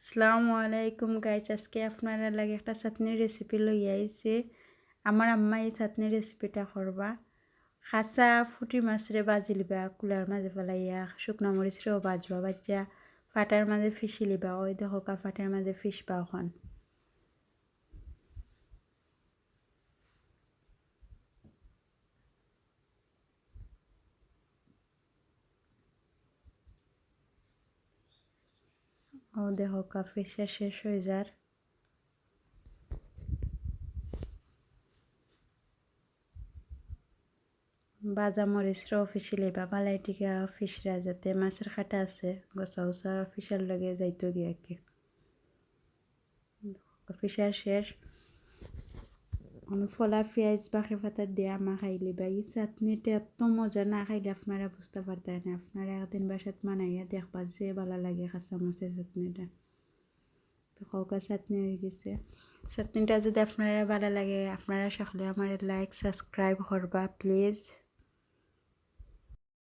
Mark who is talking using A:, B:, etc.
A: আসসালামু আলাইকুম গাইস, আজকে আপনারা লাগে একটা চাটনির রেসিপি লই আইছে। আমার আম্মা এই চাটনির রেসিপিটা করবা। খাসা ফুটি মাছরে বাজি লিবা, কুলার মাঝে ফেলাইয়া শুকনা মরিচরেও বাজবা, বাজ্যা ফাটার মাঝে ফিসি লিবা। ওই দেখো ফাটার মাঝে ফিসবা এখন। ও দেখো ফিসা শেষ হয়ে যার। বাজা মরিচরেও ফিসি লিবা, বালাইটিকা ফিসরা যাতে মাছের খাটা আছে গছা উচা ফিসার লগে যাইতো গিয়া কি ফিসা শেষ। ফলা পেঁয়াজ বাঁকড়ি পাতা দিয়ে আমা খাইলে বা এই চাটনিটা এত মজা, না খাইলে আপনারা বুঝতে পারতেন না। আপনারা একদিন বাসাত মানাইয়া দেখবা যে ভালো লাগে কাঁচা মাছের চাটনিটা। তো কাউকা চাটনি হয়ে গেছে। চাটনিটা যদি আপনারা ভালো লাগে, আপনারা সকলে আমার লাইক সাবস্ক্রাইব করবা প্লিজ।